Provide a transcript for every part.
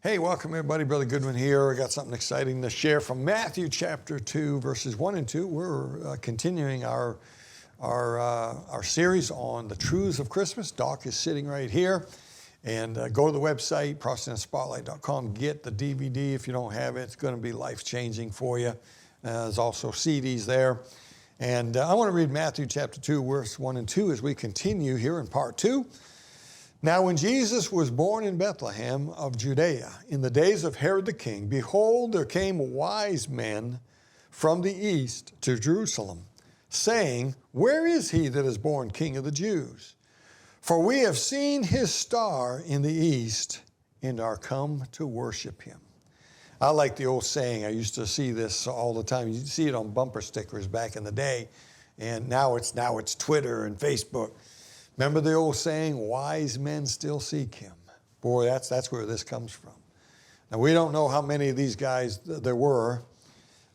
Hey, welcome everybody. Brother Goodwin here. I got something exciting to share from Matthew chapter 2, verses 1 and 2. We're continuing our series on the truths of Christmas. Doc is sitting right here. And go to the website, ProtestantSpotlight.com. Get the DVD if you don't have it. It's going to be life-changing for you. There's also CDs there. And I want to read Matthew chapter 2, verse 1 and 2 as we continue here in part 2. Now when Jesus was born in Bethlehem of Judea, in the days of Herod the king, behold, there came wise men from the east to Jerusalem, saying, Where is he that is born King of the Jews? For we have seen his star in the east and are come to worship him. I like the old saying. I used to see this all the time. You see it on bumper stickers back in the day, and now it's Twitter and Facebook. Remember the old saying, wise men still seek him. Boy, that's where this comes from. Now, we don't know how many of these guys there were,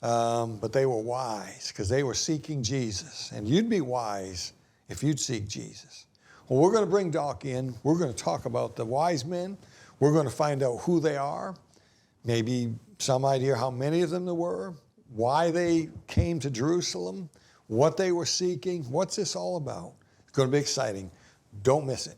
but they were wise because they were seeking Jesus. And you'd be wise if you'd seek Jesus. Well, we're going to bring Doc in. We're going to talk about the wise men. We're going to find out who they are, maybe some idea how many of them there were, why they came to Jerusalem, what they were seeking. What's this all about? It's going to be exciting. Don't miss it.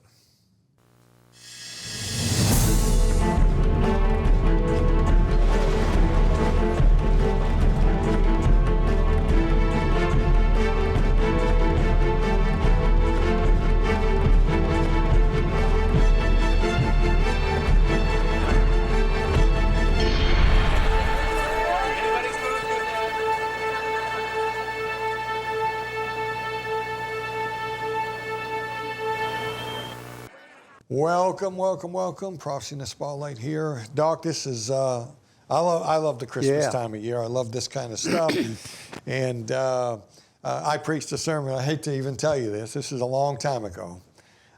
Welcome. Prophecy in the Spotlight here. Doc, this is, I love the Christmas time of year. I love this kind of stuff. And I preached a sermon. I hate to even tell you this. This is a long time ago.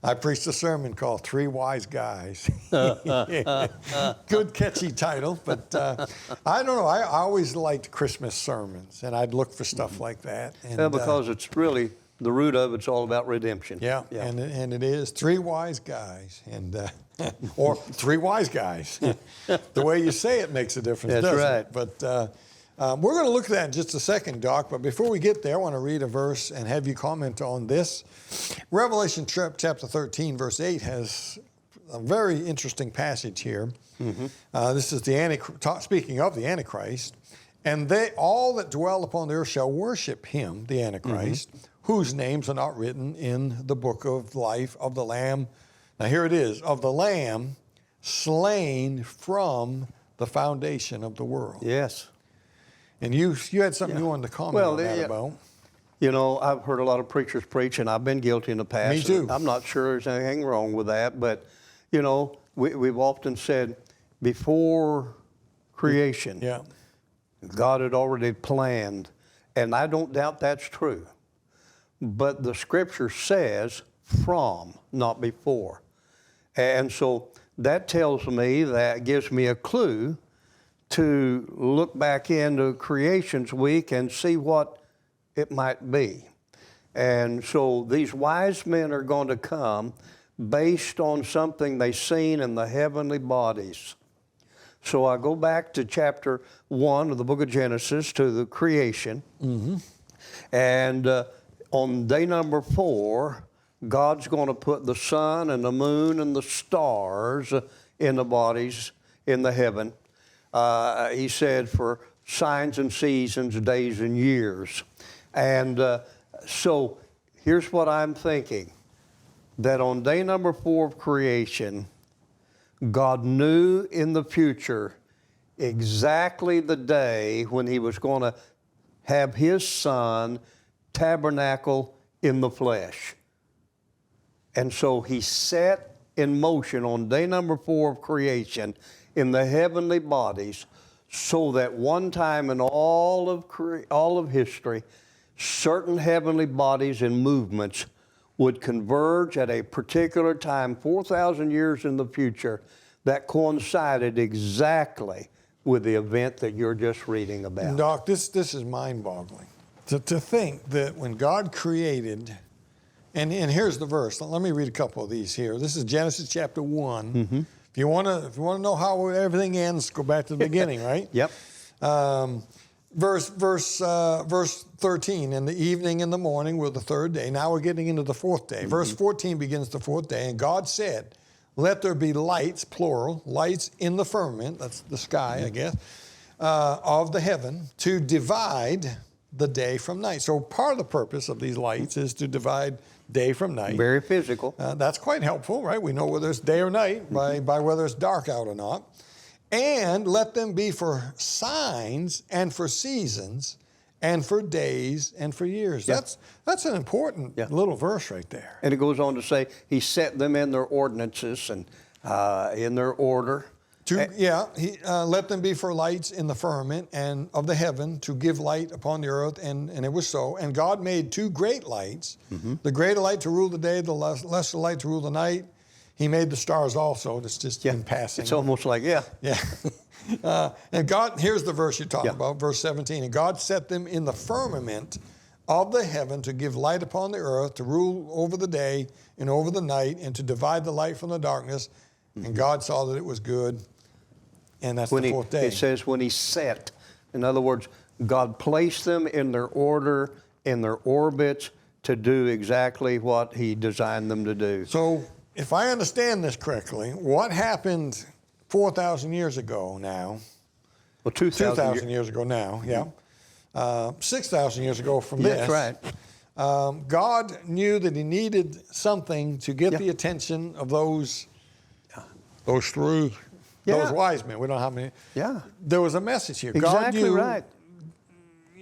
I preached a sermon called Three Wise Guys. Good catchy title, but I don't know. I always liked Christmas sermons, and I'd look for stuff like that. And, because it's really, the root of it's all about redemption. Yeah. And it is Three Wise Guys, and or Three Wise Guys. The way you say it makes a difference, That's doesn't right. it? But we're going to look at that in just a second, Doc. But before we get there, I want to read a verse and have you comment on this. Revelation chapter 13, verse 8 has a very interesting passage here. Mm-hmm. This is speaking of the Antichrist. And all that dwell upon the earth shall worship him, the Antichrist, whose names are not written in the book of life of the Lamb. Now here it is, of the Lamb slain from the foundation of the world. Yes. And you had something you wanted to comment on that about. You know, I've heard a lot of preachers preach, and I've been guilty in the past. Me too. I'm not sure there's anything wrong with that, but, you know, we've often said before creation, God had already planned, and I don't doubt that's true. But the Scripture says from, not before. And so that tells me, that gives me a clue to look back into Creation's Week and see what it might be. And so these wise men are going to come based on something they've seen in the heavenly bodies. So I go back to chapter 1 of the book of Genesis, to the creation. And on day number 4, God's going to put the sun and the moon and the stars in the bodies in the heaven. He said for signs and seasons, days and years. And so here's what I'm thinking, that on day number 4 of creation, God knew in the future exactly the day when he was going to have his son tabernacle in the flesh. And so he set in motion on day number 4 of creation in the heavenly bodies, so that one time in all of history, certain heavenly bodies and movements would converge at a particular time, 4,000 years in the future, that coincided exactly with the event that you're just reading about. Doc, this is mind-boggling. To think that when God created, and here's the verse. Let me read a couple of these here. This is Genesis chapter 1. If If you want to know how everything ends, go back to the beginning, right? Yep. Verse 13, in the evening and the morning were the third day. Now we're getting into the fourth day. Verse 14 begins the fourth day. And God said, let there be lights, plural, lights in the firmament, that's the sky, I guess, of the heaven, to divide the day from night. So part of the purpose of these lights is to divide day from night. Very physical. That's quite helpful, right? We know whether it's day or night by whether it's dark out or not. And let them be for signs and for seasons and for days and for years. Yeah. That's an important little verse right there. And it goes on to say, he set them in their ordinances and in their order. Let them be for lights in the firmament and of the heaven to give light upon the earth, and it was so. And God made two great lights, the greater light to rule the day, the lesser light to rule the night. He made the stars also. It's just in passing. It's almost like, Yeah. And God, here's the verse you're talking about, verse 17. And God set them in the firmament of the heaven to give light upon the earth, to rule over the day and over the night, and to divide the light from the darkness. And God saw that it was good. And that's the fourth day. It says when he set. In other words, God placed them in their order, in their orbits, to do exactly what he designed them to do. So if I understand this correctly, what happened 4,000 years ago now? Well, 2,000 years ago now, 6,000 years ago from this. That's right. God knew that he needed something to get the attention of those wise men. We don't know how many. Yeah. There was a message here. Exactly God knew, right.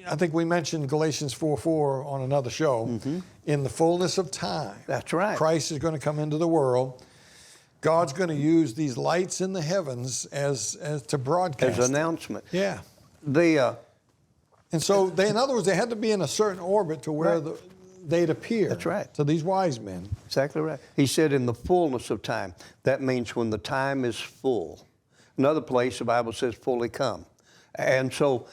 I think we mentioned Galatians 4:4 on another show. In the fullness of time. That's right. Christ is going to come into the world. God's going to use these lights in the heavens as to broadcast. As an announcement. Yeah. And so in other words, they had to be in a certain orbit to where they'd appear. That's right. To these wise men. Exactly right. He said in the fullness of time. That means when the time is full. Another place the Bible says fully come. And so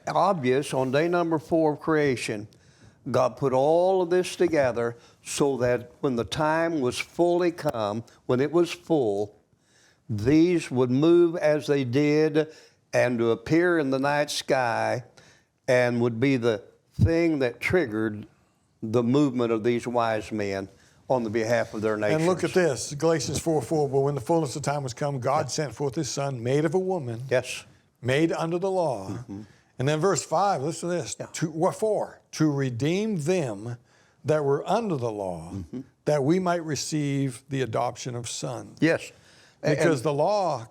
obvious on day number 4 of creation, God put all of this together so that when the time was fully come, when it was full, these would move as they did and to appear in the night sky and would be the thing that triggered the movement of these wise men on the behalf of their nation. And look at this, Galatians 4:4. But when the fullness of time was come, God sent forth his son, made of a woman, made under the law. And then verse 5, listen to this. What for? To redeem them that were under the law, that we might receive the adoption of sons. Yes. Because the law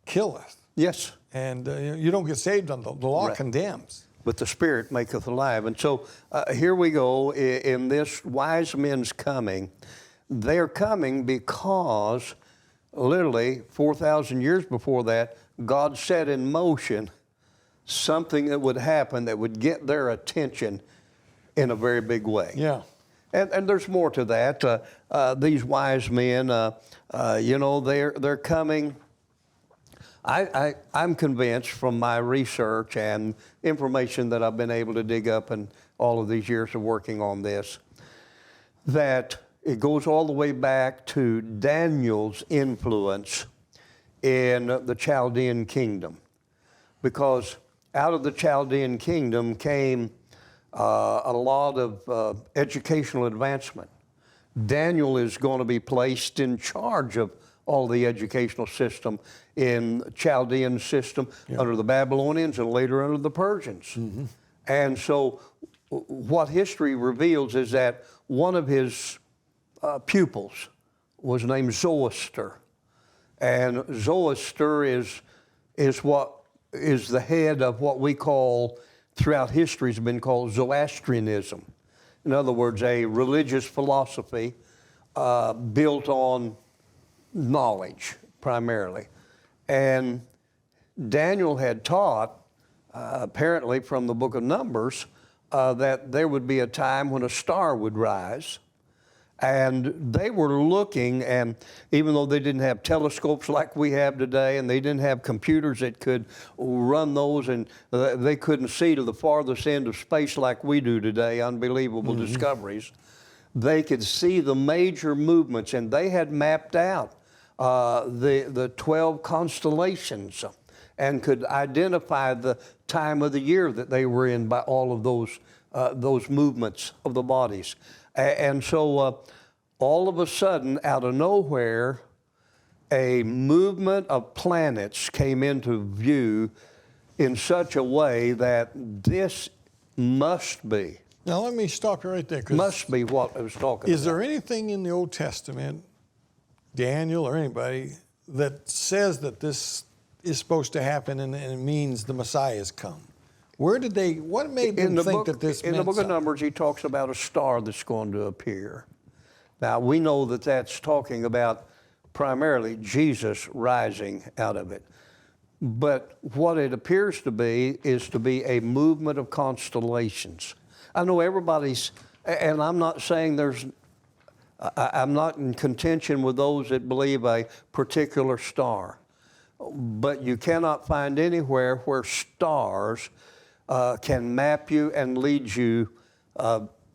killeth. Yes. And you don't get saved under the law condemns. But the Spirit maketh alive. And so here we go in this wise men's coming. They're coming because literally 4,000 years before that, God set in motion something that would happen that would get their attention in a very big way. Yeah. And there's more to that. These wise men, they're coming. I'm convinced from my research and information that I've been able to dig up in all of these years of working on this, that it goes all the way back to Daniel's influence in the Chaldean kingdom. Because out of the Chaldean kingdom came a lot of educational advancement. Daniel is going to be placed in charge of all the educational system in Chaldean system under the Babylonians and later under the Persians. And so what history reveals is that one of his pupils was named Zoroaster. And Zoroaster is what is the head of what we call, throughout history, has been called Zoroastrianism. In other words, a religious philosophy built on knowledge, primarily. And Daniel had taught, apparently from the book of Numbers, that there would be a time when a star would rise. And they were looking, and even though they didn't have telescopes like we have today, and they didn't have computers that could run those, and they couldn't see to the farthest end of space like we do today, unbelievable discoveries, they could see the major movements, and they had mapped out the 12 constellations and could identify the time of the year that they were in by all of those movements of the bodies. And so all of a sudden, out of nowhere, a movement of planets came into view in such a way that this must be. Now let me stop you right there. Must be what I was talking about. Is there anything in the Old Testament, Daniel or anybody, that says that this is supposed to happen and it means the Messiah has come? What made them think that this meant in the book of something? Numbers, he talks about a star that's going to appear. Now, we know that that's talking about primarily Jesus rising out of it. But what it appears to be is to be a movement of constellations. I know everybody's, and I'm not saying I'm not in contention with those that believe a particular star. But you cannot find anywhere where stars can map you and lead you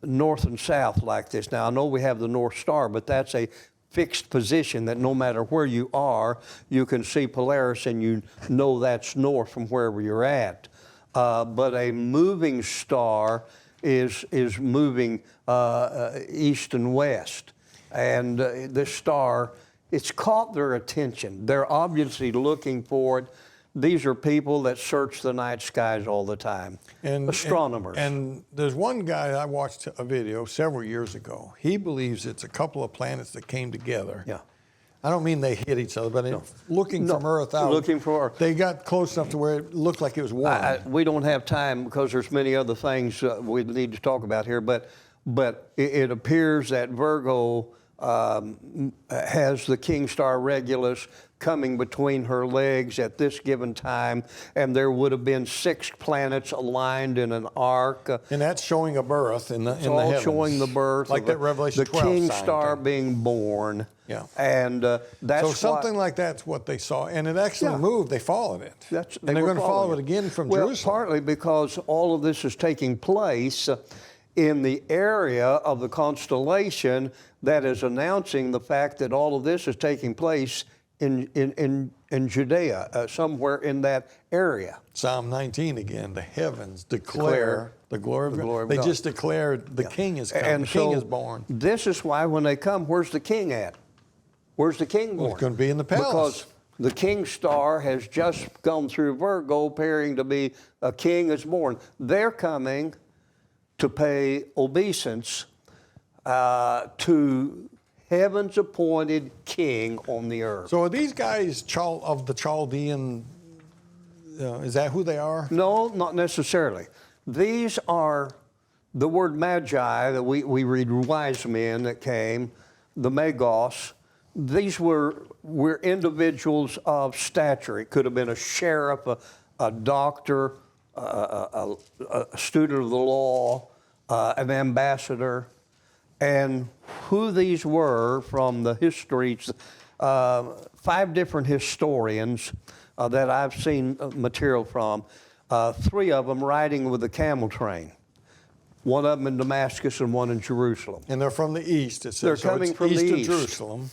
north and south like this. Now, I know we have the North Star, but that's a fixed position that no matter where you are, you can see Polaris and you know that's north from wherever you're at. But a moving star is moving east and west. And this star, it's caught their attention. They're obviously looking for it. These are people that search the night skies all the time, astronomers. And there's one guy, I watched a video several years ago. He believes it's a couple of planets that came together. Yeah. I don't mean they hit each other, but looking from Earth out, looking for Earth. They got close enough to where it looked like it was one. We don't have time because there's many other things we need to talk about here, but it appears that Virgo has the king star Regulus coming between her legs at this given time, and there would have been 6 planets aligned in an arc. And that's showing a birth in the all heavens. Showing the birth, like that Revelation 12 the king sign star thing. being born. Yeah. And that's so something like that's what they saw, and it actually moved. They followed it, and they're going to follow it again from Jerusalem. Partly because all of this is taking place in the area of the constellation that is announcing the fact that all of this is taking place in Judea, somewhere in that area. Psalm 19 again, the heavens declare the glory of God. They God. just declared the king is come, And the king so is born. This is why when they come, where's the king at? Where's the king born? Well, it's going to be in the palace. Because the king star has just gone through Virgo, appearing to be a king is born. They're coming to pay obeisance to heaven's appointed king on the earth. So are these guys of the Chaldean, is that who they are? No, not necessarily. These are the word Magi that we read wise men that came, the Magos. These were individuals of stature. It could have been a sheriff, a doctor, a student of the law, an ambassador. And who these were from the histories, 5 different historians that I've seen material from, 3 of them riding with a camel train. One of them in Damascus and one in Jerusalem. And they're from the east, it says. They're coming from east the of east. Jerusalem.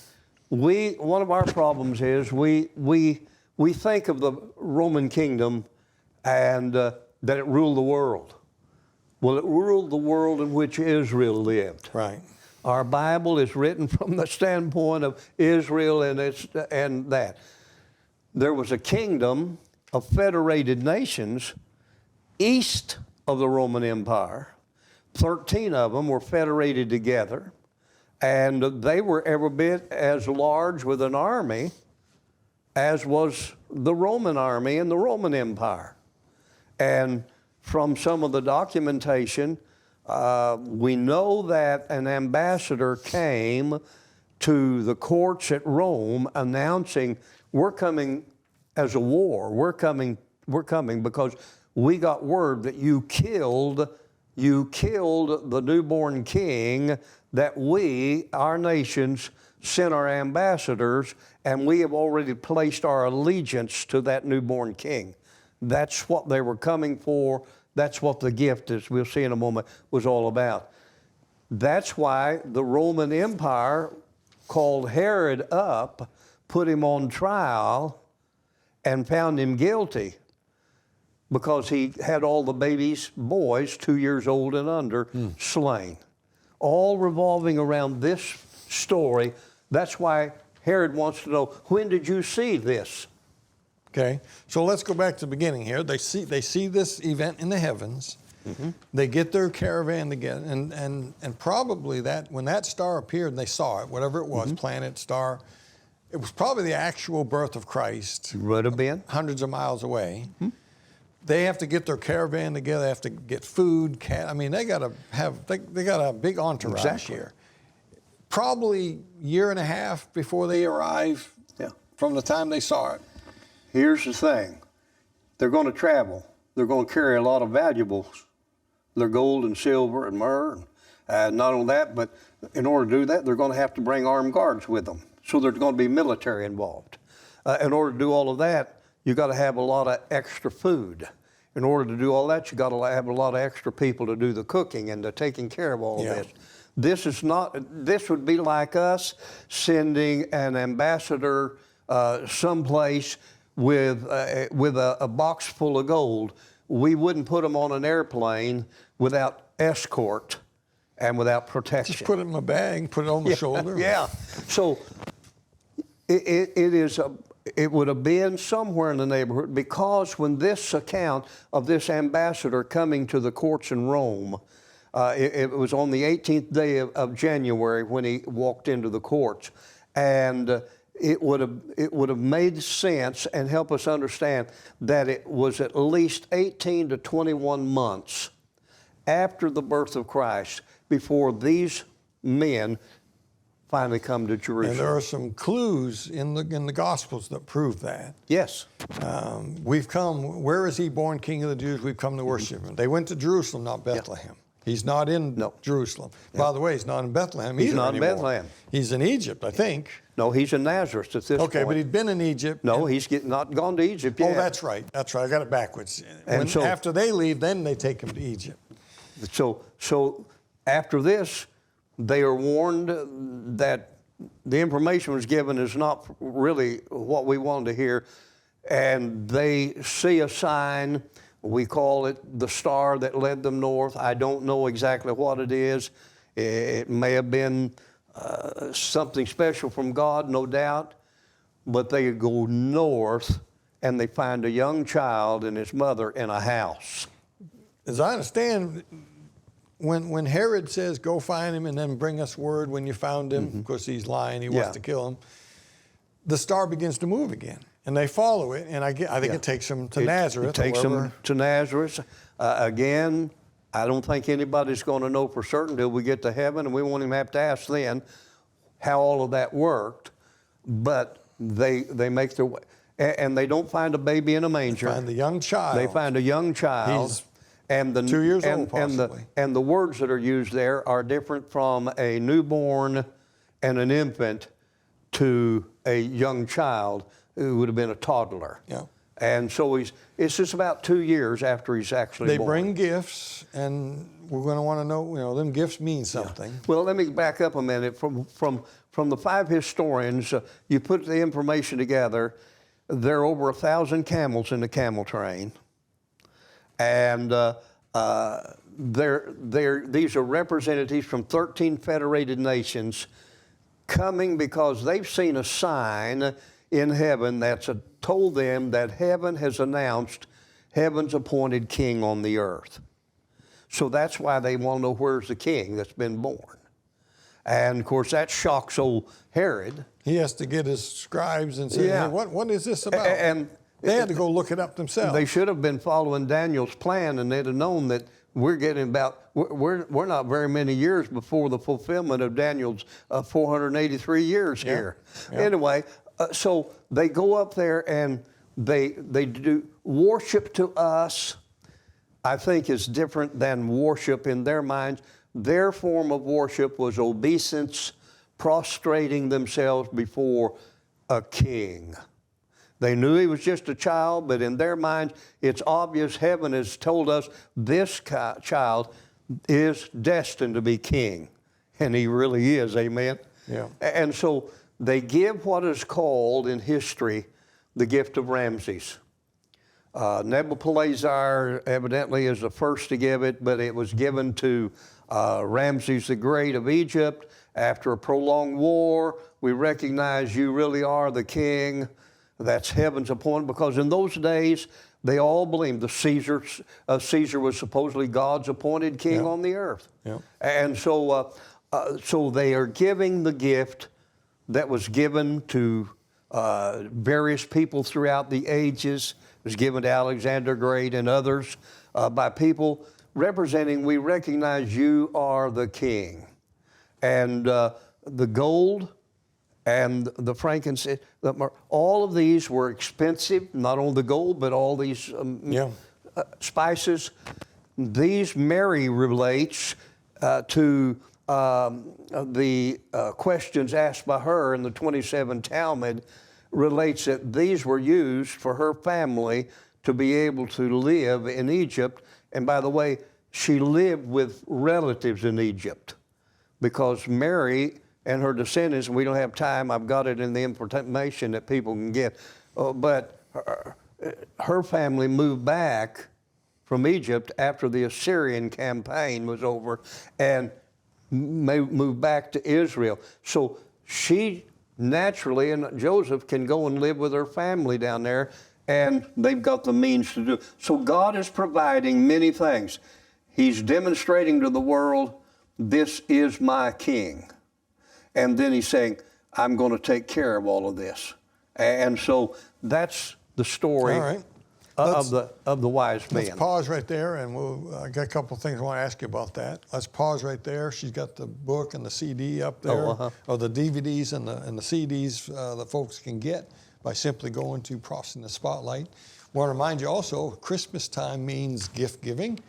One of our problems is we think of the Roman kingdom and that it ruled the world. Well, it ruled the world in which Israel lived. Right. Our Bible is written from the standpoint of Israel and that. There was a kingdom of federated nations east of the Roman Empire. 13 of them were federated together, and they were every bit as large with an army as was the Roman army and the Roman Empire. And from some of the documentation, we know that an ambassador came to the courts at Rome announcing, we're coming as a war. We're coming because we got word that you killed the newborn king, that we, our nations, sent our ambassadors, and we have already placed our allegiance to that newborn king. That's what they were coming for. That's what the gift, as we'll see in a moment, was all about. That's why the Roman Empire called Herod up, put him on trial and found him guilty because he had all the babies, boys 2 years old and under, slain. All revolving around this story. That's why Herod wants to know, when did you see this? Okay, so let's go back to the beginning here. They see this event in the heavens. They get their caravan together, and probably that when that star appeared and they saw it, whatever it was, planet, star, it was probably the actual birth of Christ. Would have been. Hundreds of miles away. They have to get their caravan together. They have to get food. I mean, they got to have. They got a big entourage here. Probably year and a half before they arrive. Yeah. From the time they saw it. Here's the thing. They're going to travel. They're going to carry a lot of valuables. Their gold and silver and myrrh. And not only that, but in order to do that, they're going to have to bring armed guards with them. So there's going to be military involved. In order to do all of that, you got to have a lot of extra food. In order to do all that, you got to have a lot of extra people to do the cooking and the taking care of all of this. This would be like us sending an ambassador someplace with a box full of gold. We wouldn't put them on an airplane without escort and without protection. Just put it in a bag, put it on the shoulder. Yeah. So it would have been somewhere in the neighborhood, because when this account of this ambassador coming to the courts in Rome, it was on the 18th day of January when he walked into the courts, and it would have made sense and help us understand that it was at least 18 to 21 months after the birth of Christ before these men finally come to Jerusalem. And there are some clues in the Gospels that prove that. Yes. We've come, where is he born, King of the Jews? We've come to worship him. They went to Jerusalem, not Bethlehem. He's not in Jerusalem. By the way, he's not in Bethlehem either. He's not anymore. in Bethlehem. He's in Egypt, I think. No, he's in Nazareth at this point. Okay, but he'd been in Egypt. No, he's not gone to Egypt yet. Oh, that's right. That's right. I got it backwards. So after they leave, then they take him to Egypt. So after this, they are warned that the information was given is not really what we wanted to hear, and they see a sign. We call it the star that led them north. I don't know exactly what it is. It may have been something special from God, no doubt, but they go north and they find a young child and his mother in a house. As I understand, when Herod says, go find him and then bring us word when you found him, because he's lying, he wants to kill him, the star begins to move again. And they follow it, and I think it takes them to Nazareth. It takes them to Nazareth. Again, I don't think anybody's going to know for certain until we get to heaven, and we won't even have to ask then how all of that worked. But they make their way. And they don't find a baby in a manger. They find the young child. They find a young child. He's 2 years old, possibly. And the words that are used there are different from a newborn and an infant to a young child who would have been a toddler. Yeah. And so it's just about 2 years after he's actually born. They bring gifts, and we're going to want to know, them gifts mean something. Yeah. Well, let me back up a minute. From the 5 historians, you put the information together, there are over 1,000 camels in the camel train. And these are representatives from 13 federated nations coming because they've seen a sign in heaven that's told them that heaven has announced heaven's appointed king on the earth. So that's why they want to know where's the king that's been born. And of course that shocks old Herod. He has to get his scribes and say, hey, what is this about? And they had to go look it up themselves. They should have been following Daniel's plan, and they'd have known that we're not very many years before the fulfillment of Daniel's 483 years here. Yeah. Anyway, so they go up there and they do worship. To us, I think, is different than worship in their minds. Their form of worship was obeisance, prostrating themselves before a king. They knew he was just a child, but in their minds, it's obvious heaven has told us this child is destined to be king. And he really is, amen? Yeah. And so they give what is called in history the gift of Ramses. Nebuchadnezzar evidently is the first to give it, but it was given to Ramses the Great of Egypt. After a prolonged war, we recognize you really are the king. That's heaven's appointment, because in those days, they all believed Caesar was supposedly God's appointed king on the earth. And so they are giving the gift that was given to various people throughout the ages. It was given to Alexander Great and others by people representing, we recognize you are the king. And the gold and the frankincense, all of these were expensive, not only the gold, but all these spices. These Mary relates to the questions asked by her in the 27 Talmud, relates that these were used for her family to be able to live in Egypt. And by the way, she lived with relatives in Egypt, because Mary and her descendants, we don't have time, I've got it in the information that people can get, but her family moved back from Egypt after the Assyrian campaign was over and moved back to Israel. So she naturally, and Joseph can go and live with her family down there, and they've got the means to do it. So God is providing many things. He's demonstrating to the world, this is my king. And then he's saying, I'm going to take care of all of this. And so that's the story of the wise men. Let's pause right there, and I got a couple of things I want to ask you about that. Let's pause right there. She's got the book and the CD up there, or the DVDs and the CDs that folks can get by simply going to Processing the Spotlight. I want to remind you also, Christmas time means gift giving.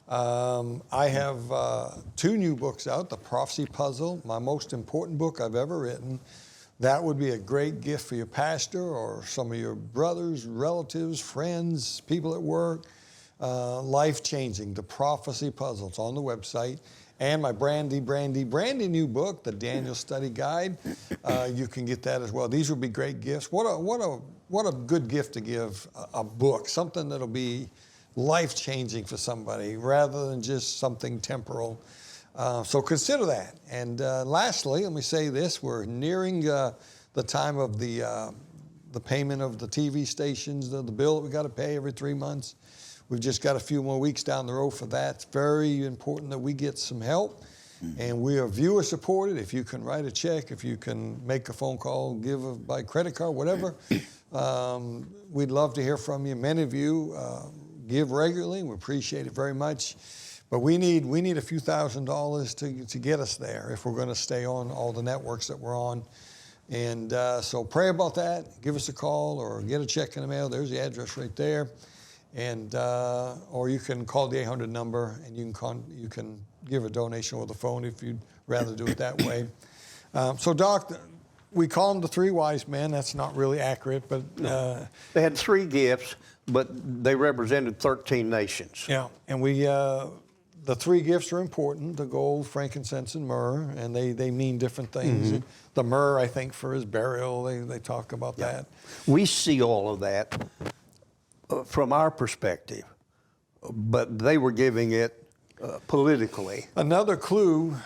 I have 2 new books out, The Prophecy Puzzle, my most important book I've ever written. That would be a great gift for your pastor or some of your brothers, relatives, friends, people at work. Life-changing, The Prophecy Puzzle. It's on the website. And my brandy new book, The Daniel Study Guide. You can get that as well. These would be great gifts. What a good gift to give a book, something that'll be life-changing for somebody rather than just something temporal. So consider that. And lastly, let me say this. We're nearing the time of the payment of the TV stations, the bill that we got to pay every 3 months. We've just got a few more weeks down the road for that. It's very important that we get some help. And we are viewer supported. If you can write a check, if you can make a phone call, give by credit card, whatever, we'd love to hear from you. Many of you give regularly. We appreciate it very much. But we need a few $1,000s to get us there if we're going to stay on all the networks that we're on. And so pray about that. Give us a call or get a check in the mail. There's the address right there. And or you can call the 800 number and you can give a donation over the phone if you'd rather do it that way. So Doc, we call them the 3 wise men. That's not really accurate, but they had 3 gifts, but they represented 13 nations. Yeah, and the 3 gifts are important: the gold, frankincense, and myrrh, and they mean different things. The myrrh, I think, for his burial. They talk about that. We see all of that from our perspective, but they were giving it politically. Another clue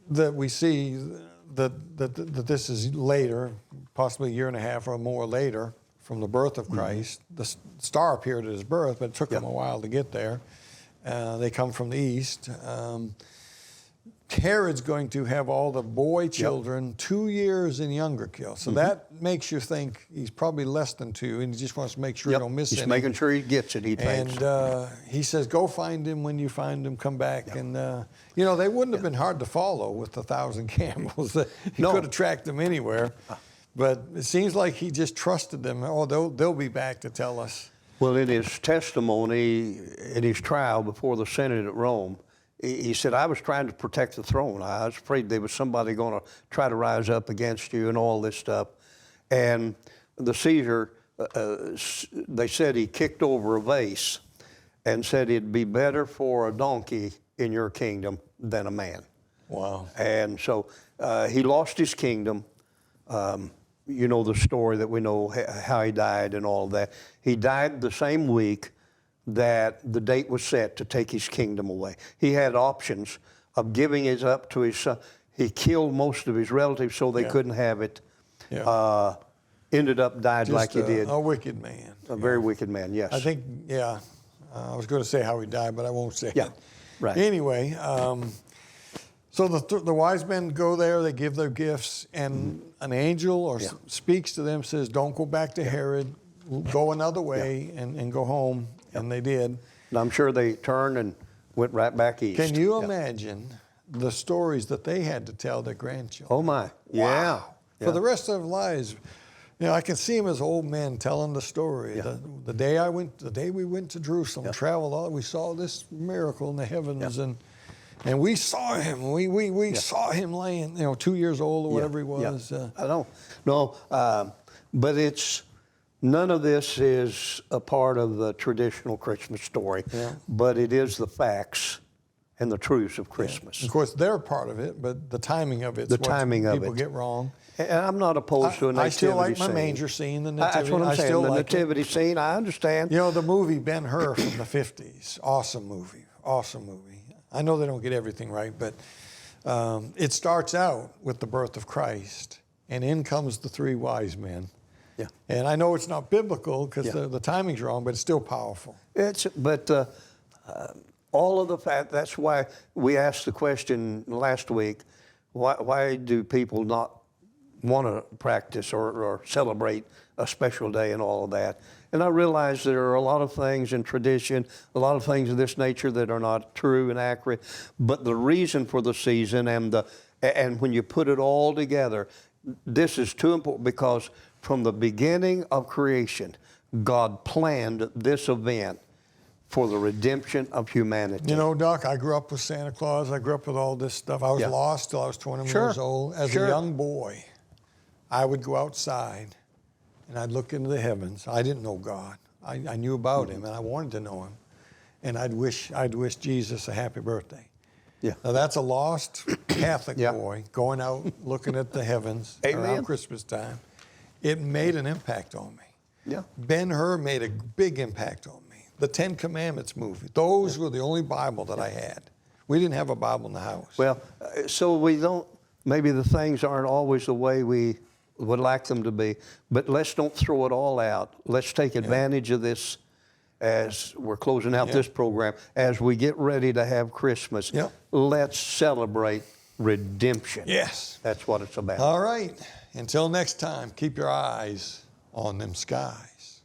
that we see that this is later, possibly a year and a half or more later from the birth of Christ. The star appeared at his birth, but it took him a while to get there. They come from the east. Herod's going to have all the boy children 2 years and younger killed. So that makes you think he's probably less than 2, and he just wants to make sure he don't miss any. He's making sure he gets it, he thinks. And he says, go find him. When you find him, come back. And, they wouldn't have been hard to follow with 1,000 camels. He could have tracked them anywhere. But it seems like he just trusted them. Oh, they'll be back to tell us. Well, in his testimony, in his trial before the Senate at Rome, he said, I was trying to protect the throne. I was afraid there was somebody going to try to rise up against you and all this stuff. And the Caesar, they said he kicked over a vase and said it'd be better for a donkey in your kingdom than a man. Wow. And so he lost his kingdom. You know the story that we know how he died and all of that. He died the same week that the date was set to take his kingdom away. He had options of giving it up to his son. He killed most of his relatives so they couldn't have it. Yeah. Ended up died Just like he did. A wicked man. A very wicked man, yes. I think, I was going to say how he died, but I won't say it. Right. Anyway, so the wise men go there, they give their gifts, and an angel speaks to them, says, don't go back to Herod, go another way and go home. And they did. And I'm sure they turned and went right back east. Can you imagine the stories that they had to tell their grandchildren? Oh, my. Wow. For the rest of their lives. You know, I can see them as old men telling the story. Yeah. The day we went to Jerusalem, traveled all, we saw this miracle in the heavens, and we saw him. We saw him laying, 2 years old or whatever he was. I don't know. But it's none of this is a part of the traditional Christmas story, but it is the facts and the truths of Christmas. Of course, they're part of it, but the timing of it's The what timing of people it. get wrong. And I'm not opposed to a nativity I still like my scene. manger scene, the nativity. That's what I'm I saying. still The like nativity scene, I understand. You know, the movie Ben-Hur from the 50s, awesome movie. I know they don't get everything right, but it starts out with the birth of Christ, and in comes the three wise men. Yeah. And I know it's not biblical because the timing's wrong, but it's still powerful. All of the fact, that's why we asked the question last week, why do people not want to practice or celebrate a special day and all of that? And I realize there are a lot of things in tradition, a lot of things of this nature that are not true and accurate, but the reason for the season and when you put it all together, this is too important because from the beginning of creation, God planned this event for the redemption of humanity. You know, Doc, I grew up with Santa Claus. I grew up with all this stuff. I was lost till I was 21 years old. As a young boy, I would go outside and I'd look into the heavens. I didn't know God. I knew about him and I wanted to know him. And I'd wish Jesus a happy birthday. Yeah. Now that's a lost Catholic boy going out looking at the heavens around Christmas time. It made an impact on me. Yeah. Ben-Hur made a big impact on me. The Ten Commandments movie, those were the only Bible that I had. We didn't have a Bible in the house. Well, so we don't, maybe the things aren't always the way we would like them to be, but let's don't throw it all out. Let's take advantage of this as we're closing out this program, as we get ready to have Christmas. Let's celebrate redemption. Yes. That's what it's about. All right. Until next time, keep your eyes on them skies.